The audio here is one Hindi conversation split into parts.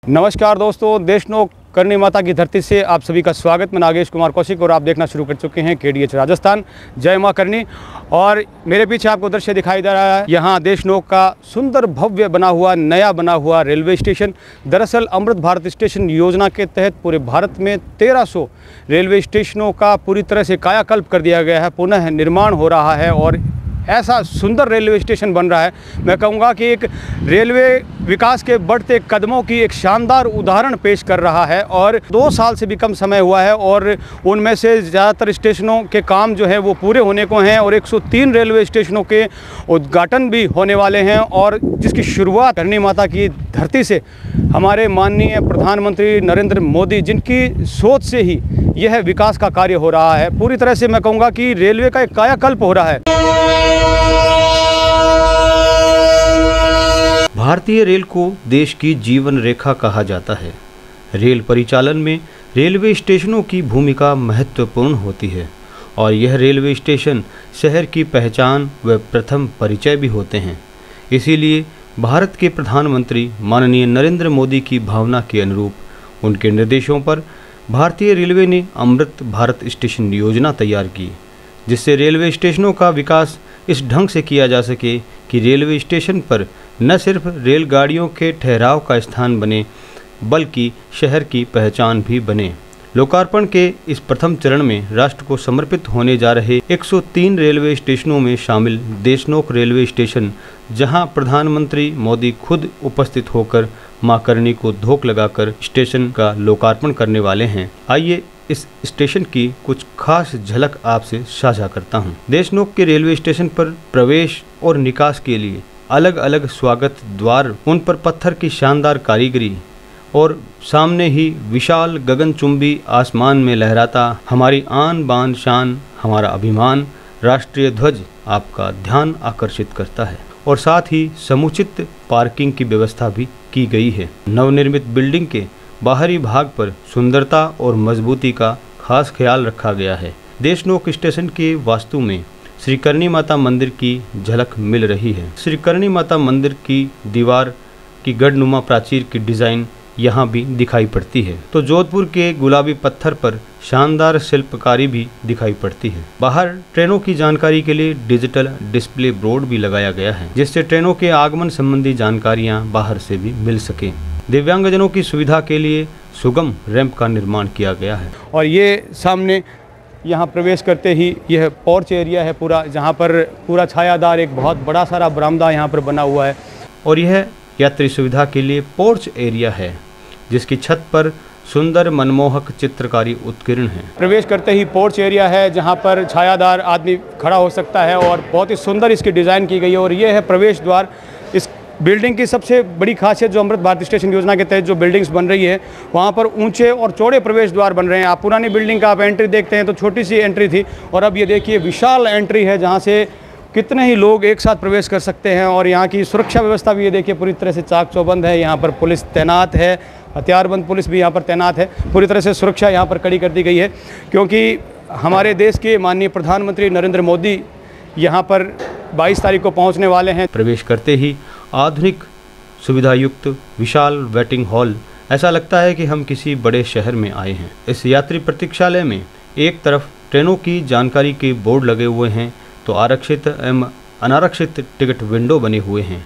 नमस्कार दोस्तों, देशनोक करनी माता की धरती से आप सभी का स्वागत। मैं नागेश कुमार कौशिक और आप देखना शुरू कर चुके हैं KDH राजस्थान। जय मां करनी। और मेरे पीछे आपको दृश्य दिखाई दे रहा है, यहाँ देशनोक का सुंदर भव्य बना हुआ नया बना हुआ रेलवे स्टेशन। दरअसल अमृत भारत स्टेशन योजना के तहत पूरे भारत में 1300 रेलवे स्टेशनों का पूरी तरह से कायाकल्प कर दिया गया है, पुनः निर्माण हो रहा है और ऐसा सुंदर रेलवे स्टेशन बन रहा है। मैं कहूँगा कि एक रेलवे विकास के बढ़ते कदमों की एक शानदार उदाहरण पेश कर रहा है। और 2 साल से भी कम समय हुआ है और उनमें से ज़्यादातर स्टेशनों के काम जो है वो पूरे होने को हैं और 103 रेलवे स्टेशनों के उद्घाटन भी होने वाले हैं, और जिसकी शुरुआत करनी माता की धरती से हमारे माननीय प्रधानमंत्री नरेंद्र मोदी, जिनकी सोच से ही यह विकास का कार्य हो रहा है। पूरी तरह से मैं कहूँगा कि रेलवे का एक कायाकल्प हो रहा है। भारतीय रेल को देश की जीवन रेखा कहा जाता है। रेल परिचालन में रेलवे स्टेशनों की भूमिका महत्वपूर्ण होती है और यह रेलवे स्टेशन शहर की पहचान व प्रथम परिचय भी होते हैं। इसीलिए भारत के प्रधानमंत्री माननीय नरेंद्र मोदी की भावना के अनुरूप उनके निर्देशों पर भारतीय रेलवे ने अमृत भारत स्टेशन योजना तैयार की, जिससे रेलवे स्टेशनों का विकास इस ढंग से किया जा सके कि रेलवे स्टेशन पर न सिर्फ रेलगाड़ियों के ठहराव का स्थान बने बल्कि शहर की पहचान भी बने। लोकार्पण के इस प्रथम चरण में राष्ट्र को समर्पित होने जा रहे 103 रेलवे स्टेशनों में शामिल देशनोक रेलवे स्टेशन, जहां प्रधानमंत्री मोदी खुद उपस्थित होकर मां करनी को धोख लगाकर स्टेशन का लोकार्पण करने वाले हैं। आइए इस स्टेशन की कुछ खास झलक आपसे साझा करता हूं। देशनोक के रेलवे स्टेशन पर प्रवेश और निकास के लिए अलग अलग स्वागत द्वार, उन पर पत्थर की शानदार कारीगरी और सामने ही विशाल गगनचुंबी आसमान में लहराता हमारी आन बान शान, हमारा अभिमान राष्ट्रीय ध्वज आपका ध्यान आकर्षित करता है। और साथ ही समुचित पार्किंग की व्यवस्था भी की गई है। नवनिर्मित बिल्डिंग के बाहरी भाग पर सुंदरता और मजबूती का खास ख्याल रखा गया है। देशनोक स्टेशन के वास्तु में श्री करनी माता मंदिर की झलक मिल रही है। श्री करनी माता मंदिर की दीवार की गढ़नुमा प्राचीर की डिज़ाइन यहाँ भी दिखाई पड़ती है, तो जोधपुर के गुलाबी पत्थर पर शानदार शिल्पकारी भी दिखाई पड़ती है। बाहर ट्रेनों की जानकारी के लिए डिजिटल डिस्प्ले बोर्ड भी लगाया गया है, जिससे ट्रेनों के आगमन संबंधी जानकारियाँ बाहर से भी मिल सके। दिव्यांगजनों की सुविधा के लिए सुगम रैंप का निर्माण किया गया है। और ये सामने यहाँ प्रवेश करते ही यह पोर्च एरिया है पूरा, जहाँ पर पूरा छायादार एक बहुत बड़ा सारा बरामदा यहाँ पर बना हुआ है। और यह यात्री सुविधा के लिए पोर्च एरिया है, जिसकी छत पर सुंदर मनमोहक चित्रकारी उत्कीर्ण है। प्रवेश करते ही पोर्च एरिया है, जहाँ पर छायादार आदमी खड़ा हो सकता है और बहुत ही सुंदर इसकी डिज़ाइन की गई है। और ये है प्रवेश द्वार। इस बिल्डिंग की सबसे बड़ी खासियत जो अमृत भारत स्टेशन योजना के तहत जो बिल्डिंग्स बन रही है, वहाँ पर ऊंचे और चौड़े प्रवेश द्वार बन रहे हैं। आप पुरानी बिल्डिंग का आप एंट्री देखते हैं तो छोटी सी एंट्री थी, और अब ये देखिए विशाल एंट्री है, जहाँ से कितने ही लोग एक साथ प्रवेश कर सकते हैं। और यहाँ की सुरक्षा व्यवस्था भी ये देखिए पूरी तरह से चाक चौबंद है। यहाँ पर पुलिस तैनात है, हथियारबंद पुलिस भी यहाँ पर तैनात है। पूरी तरह से सुरक्षा यहाँ पर कड़ी कर दी गई है, क्योंकि हमारे देश के माननीय प्रधानमंत्री नरेंद्र मोदी यहाँ पर 22 तारीख को पहुँचने वाले हैं। प्रवेश करते ही आधुनिक सुविधायुक्त विशाल वेटिंग हॉल, ऐसा लगता है कि हम किसी बड़े शहर में आए हैं। इस यात्री प्रतीक्षालय में एक तरफ ट्रेनों की जानकारी के बोर्ड लगे हुए हैं, तो आरक्षित एवं अनारक्षित टिकट विंडो बने हुए हैं।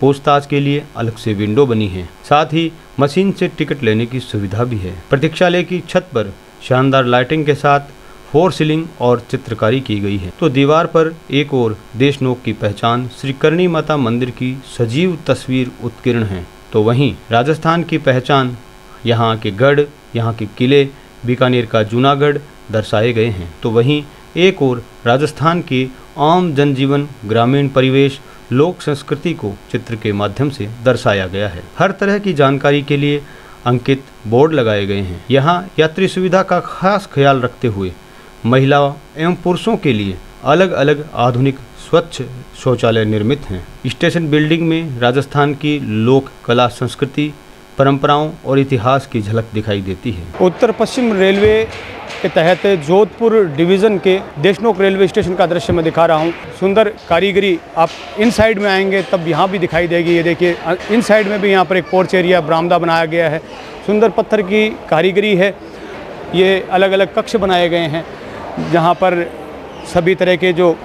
पूछताछ के लिए अलग से विंडो बनी है, साथ ही मशीन से टिकट लेने की सुविधा भी है। प्रतीक्षालय की छत पर शानदार लाइटिंग के साथ फोर सीलिंग और चित्रकारी की गई है, तो दीवार पर एक और देशनोक की पहचान श्री करनी माता मंदिर की सजीव तस्वीर उत्कीर्ण है। तो वहीं राजस्थान की पहचान यहाँ के गढ़, यहाँ के किले, बीकानेर का जूनागढ़ दर्शाए गए हैं। तो वहीं एक और राजस्थान के आम जनजीवन, ग्रामीण परिवेश, लोक संस्कृति को चित्र के माध्यम से दर्शाया गया है। हर तरह की जानकारी के लिए अंकित बोर्ड लगाए गए हैं। यहाँ यात्री सुविधा का खास ख्याल रखते हुए महिला एवं पुरुषों के लिए अलग अलग आधुनिक स्वच्छ शौचालय निर्मित हैं। स्टेशन बिल्डिंग में राजस्थान की लोक कला संस्कृति, परंपराओं और इतिहास की झलक दिखाई देती है। उत्तर पश्चिम रेलवे के तहत जोधपुर डिवीज़न के देशनोक रेलवे स्टेशन का दृश्य मैं दिखा रहा हूँ। सुंदर कारीगरी आप इन साइड में आएंगे तब यहाँ भी दिखाई देगी। ये देखिए इन साइड में भी यहाँ पर एक पोर्च एरिया बरामदा बनाया गया है। सुंदर पत्थर की कारीगरी है। ये अलग अलग कक्ष बनाए गए हैं जहाँ पर सभी तरह के जो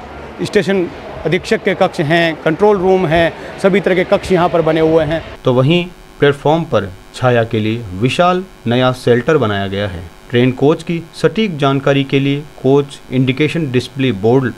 स्टेशन अधीक्षक के कक्ष हैं, कंट्रोल रूम हैं, सभी तरह के कक्ष यहाँ पर बने हुए हैं। तो वहीं प्लेटफॉर्म पर छाया के लिए विशाल नया शेल्टर बनाया गया है। ट्रेन कोच की सटीक जानकारी के लिए कोच इंडिकेशन डिस्प्ले बोर्ड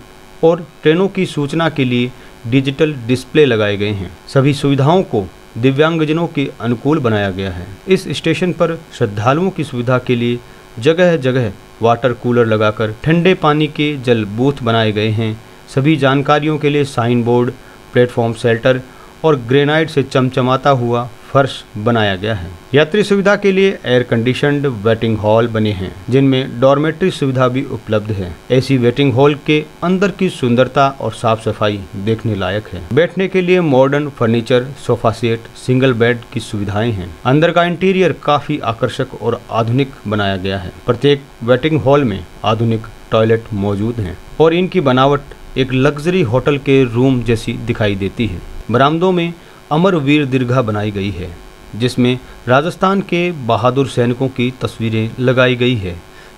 और ट्रेनों की सूचना के लिए डिजिटल डिस्प्ले लगाए गए हैं। सभी सुविधाओं को दिव्यांगजनों के अनुकूल बनाया गया है। इस स्टेशन पर श्रद्धालुओं की सुविधा के लिए जगह जगह वाटर कूलर लगाकर ठंडे पानी के जल बूथ बनाए गए हैं। सभी जानकारियों के लिए साइन बोर्ड, प्लेटफॉर्म शेल्टर और ग्रेनाइट से चमचमाता हुआ फर्श बनाया गया है। यात्री सुविधा के लिए एयर कंडीशनड वेटिंग हॉल बने हैं जिनमें डॉर्मेट्री सुविधा भी उपलब्ध है। ऐसी वेटिंग हॉल के अंदर की सुंदरता और साफ सफाई देखने लायक है। बैठने के लिए modern furniture, sofa set, single bed की सुविधाएं हैं। अंदर का इंटीरियर काफी आकर्षक और आधुनिक बनाया गया है। प्रत्येक वेटिंग हॉल में आधुनिक टॉयलेट मौजूद हैं और इनकी बनावट एक लग्जरी होटल के रूम जैसी दिखाई देती है। बरामदों में अमरवीर दीर्घा बनाई गई है जिसमें राजस्थान के बहादुर सैनिकों की तस्वीरें लगाई गई है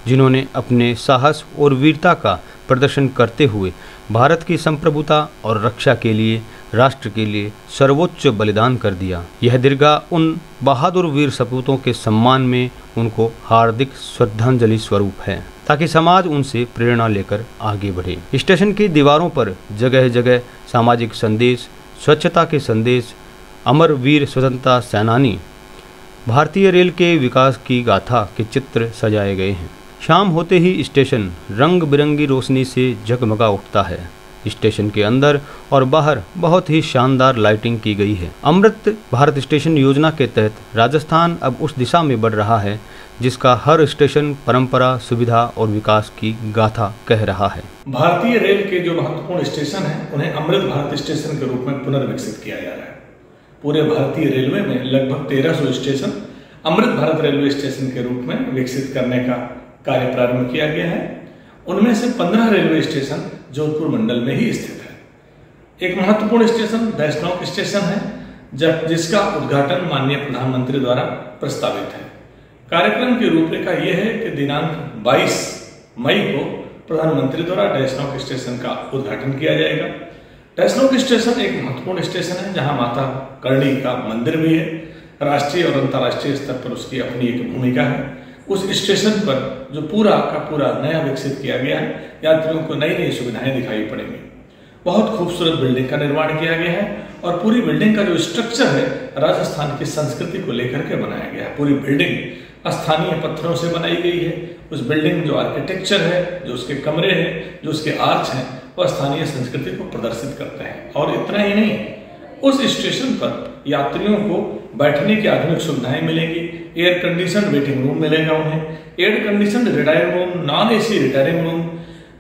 जिन्होंने अपने साहस और वीरता का प्रदर्शन करते हुए भारत की संप्रभुता और रक्षा के लिए, राष्ट्र के लिए सर्वोच्च बलिदान कर दिया। यह दीर्घा उन बहादुर वीर सपूतों के सम्मान में उनको हार्दिक श्रद्धांजलि स्वरूप है ताकि समाज उनसे प्रेरणा लेकर आगे बढ़े। स्टेशन की दीवारों पर जगह जगह सामाजिक संदेश, स्वच्छता के संदेश, अमर वीर स्वतंत्रता सेनानी, भारतीय रेल के विकास की गाथा के चित्र सजाए गए हैं। शाम होते ही स्टेशन रंग बिरंगी रोशनी से जगमगा उठता है। स्टेशन के अंदर और बाहर बहुत ही शानदार लाइटिंग की गई है। अमृत भारत स्टेशन योजना के तहत राजस्थान अब उस दिशा में बढ़ रहा है जिसका हर स्टेशन परंपरा, सुविधा और विकास की गाथा कह रहा है। भारतीय रेल के जो महत्वपूर्ण स्टेशन हैं उन्हें अमृत भारत स्टेशन के रूप में पुनर्विकसित किया जा रहा है। पूरे भारतीय रेलवे में लगभग 1300 station Amrit Bharat railway station के रूप में विकसित करने का कार्य प्रारंभ किया गया है। उनमें से 15 रेलवे स्टेशन जोधपुर मंडल में ही स्थित है। एक महत्वपूर्ण स्टेशन देशनोक स्टेशन है जिसका उद्घाटन माननीय प्रधानमंत्री द्वारा प्रस्तावित है। कार्यक्रम की रूपरेखा यह है कि दिनांक 22 मई को प्रधानमंत्री द्वारा देशनोक स्टेशन का उद्घाटन किया जाएगा। देशनोक स्टेशन एक महत्वपूर्ण स्टेशन है जहां माता करणी का मंदिर भी है। राष्ट्रीय और अंतर्राष्ट्रीय स्तर पर उसकी अपनी एक भूमिका है। उस स्टेशन पर जो पूरा का पूरा नया विकसित किया गया है, यात्रियों को नई नई सुविधाएं दिखाई पड़ेंगी। बहुत खूबसूरत बिल्डिंग का निर्माण किया गया है और पूरी बिल्डिंग का जो स्ट्रक्चर है राजस्थान की संस्कृति को लेकर के बनाया गया है। पूरी बिल्डिंग स्थानीय पत्थरों से बनाई गई है। उस बिल्डिंग जो आर्किटेक्चर है, जो उसके कमरे हैं, जो उसके आर्च हैं, वह स्थानीय संस्कृति को प्रदर्शित करते हैं। और इतना ही नहीं, उस स्टेशन पर यात्रियों को बैठने की आधुनिक सुविधाएं मिलेंगी। एयर कंडीशन वेटिंग रूम मिलेगा उन्हें, air condition retiring room, non AC retiring room,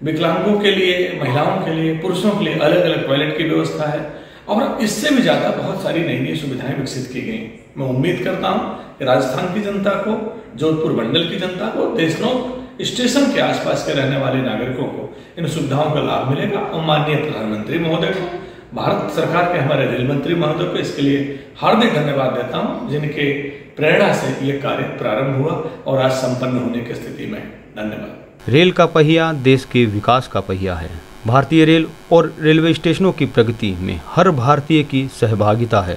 विकलांगों के लिए, महिलाओं के लिए, पुरुषों के लिए अलग अलग टॉयलेट की व्यवस्था है और इससे भी ज्यादा बहुत सारी नई नई सुविधाएं विकसित की गई। मैं उम्मीद करता हूं कि राजस्थान की जनता को, जोधपुर मंडल की जनता को, देशनोक स्टेशन के आसपास के रहने वाले नागरिकों को इन सुविधाओं का लाभ मिलेगा। और माननीय प्रधानमंत्री महोदय को, भारत सरकार के हमारे रेल मंत्री महोदय को इसके लिए हार्दिक धन्यवाद देता हूं जिनके प्रेरणा से ये कार्य प्रारंभ हुआ और आज संपन्न होने की स्थिति में। धन्यवाद। रेल का पहिया देश के विकास का पहिया है। भारतीय रेल और रेलवे स्टेशनों की प्रगति में हर भारतीय की सहभागिता है।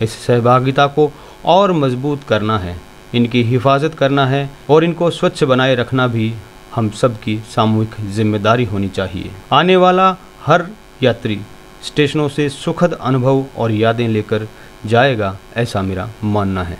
इस सहभागिता को और मजबूत करना है, इनकी हिफाजत करना है और इनको स्वच्छ बनाए रखना भी हम सब की सामूहिक जिम्मेदारी होनी चाहिए। आने वाला हर यात्री स्टेशनों से सुखद अनुभव और यादें लेकर जाएगा, ऐसा मेरा मानना है।